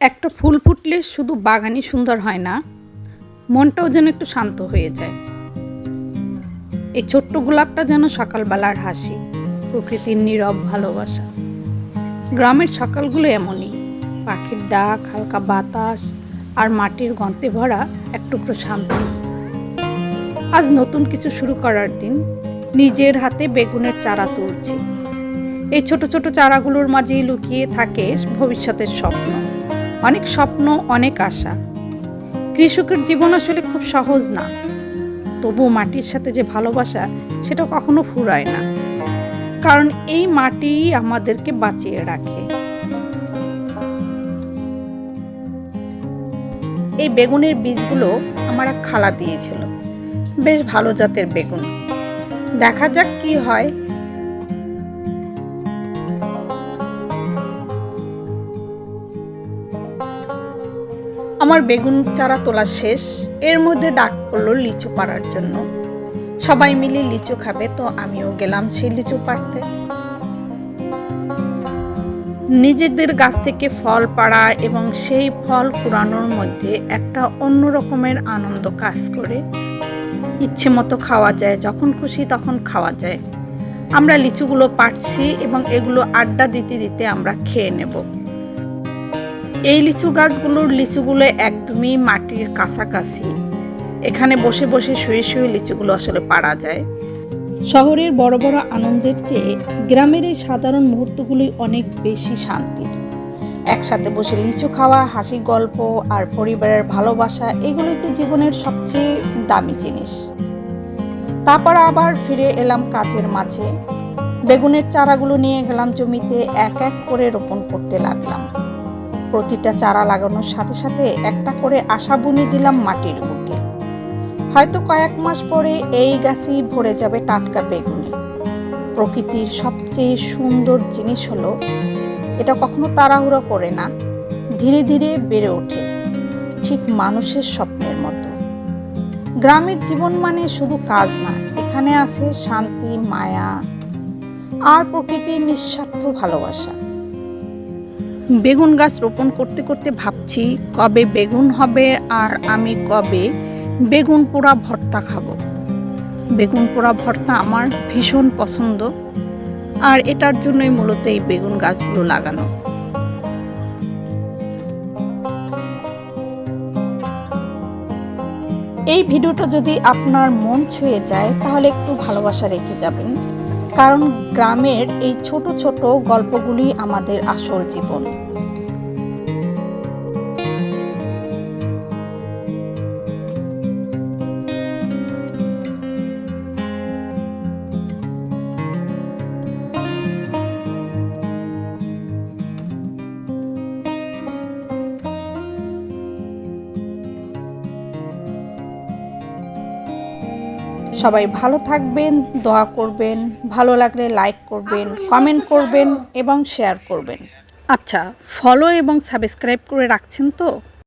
একটা ফুল ফুটলে শুধু বাগানই সুন্দর হয় না, মনটাও যেন একটু শান্ত হয়ে যায়। এই ছোট্ট গোলাপটা যেন সকালবেলার হাসি, প্রকৃতির নীরব ভালোবাসা। গ্রামের সকালগুলো এমনই, পাখির ডাক, হালকা বাতাস আর মাটির গন্ধে ভরা এক টুকরো শান্তি। আজ নতুন কিছু শুরু করার দিন, নিজের হাতে বেগুনের চারা তুলছি। এই ছোট ছোট চারাগুলোর মাঝেই লুকিয়ে থাকে ভবিষ্যতের স্বপ্ন, অনেক স্বপ্ন, অনেক আশা। কৃষকের জীবন আসলে খুব সহজ না, তবু মাটির সাথে যে ভালোবাসা সেটা কখনো ফুরায় না, কারণ এই মাটিই আমাদেরকে বাঁচিয়ে রাখে। এই বেগুনের বীজগুলো আমার এক খালা দিয়েছিল, বেশ ভালো জাতের বেগুন। দেখা যাক কি হয়। আমার বেগুন চারা তোলা শেষ, এর মধ্যে ডাক পড়লো লিচু পাড়ার জন্য। সবাই মিলে লিচু খাবে, তো আমিও গেলাম সেই লিচু পাড়তে। নিজেদের গাছ থেকে ফল পাড়া এবং সেই ফল কুড়ানোর মধ্যে একটা অন্য রকমের আনন্দ কাজ করে। ইচ্ছে মতো খাওয়া যায়, যখন খুশি তখন খাওয়া যায়। আমরা লিচুগুলো পাড়ছি এবং এগুলো আড্ডা দিতে দিতে আমরা খেয়ে নেব। এই লিচু গাছগুলোর লিচুগুলো একদমই মাটির কাছাকাছি, এখানে বসে বসে শুয়ে শুয়ে লিচুগুলো আসলে পাড়া যায়। শহরের বড় বড় আনন্দের চেয়ে গ্রামের এই সাধারণ মুহূর্তগুলোই অনেক বেশি শান্তির। একসাথে বসে লিচু খাওয়া, হাসি গল্প আর পরিবারের ভালোবাসা, এগুলোই তো জীবনের সবচেয়ে দামি জিনিস। তারপর আবার ফিরে এলাম কাজের মাঝে। বেগুনের চারাগুলো নিয়ে গেলাম জমিতে, এক এক করে রোপণ করতে লাগলাম। প্রতিটা চারা লাগানোর সাথে সাথে একটা করে আশা বুনে দিলাম মাটির বুকে। হয়তো কয়েক মাস পরে এই গাছই ভরে যাবে টাটকা বেগুনে। প্রকৃতির সবচেয়ে সুন্দর জিনিস হলো, এটা কখনো তাড়াহুড়ো করে না, ধীরে ধীরে বেড়ে ওঠে, ঠিক মানুষের স্বপ্নের মতো। গ্রামের জীবন মানে শুধু কাজ না, এখানে আছে শান্তি, মায়া আর প্রকৃতির নিঃস্বার্থ ভালোবাসা। বেগুন গাছ রোপণ করতে করতে ভাবছি কবে বেগুন হবে আর আমি কবে বেগুন পোড়া ভর্তা খাবো। বেগুন পোড়া ভর্তা আমার ভীষণ পছন্দ, আর এটার জন্যই মূলত এই বেগুন গাছগুলো লাগানো। এই ভিডিওটা যদি আপনার মন ছুঁয়ে যায় তাহলে একটু ভালোবাসা রেখে যাবেন, কারণ গ্রামের এই ছোট ছোট গল্পগুলি আমাদের আসল জীবন। সবাই ভালো থাকবেন, দোয়া করবেন, ভালো লাগলে লাইক করবেন, কমেন্ট করবেন এবং শেয়ার করবেন। আচ্ছা, ফলো এবং সাবস্ক্রাইব করে রাখছেন তো?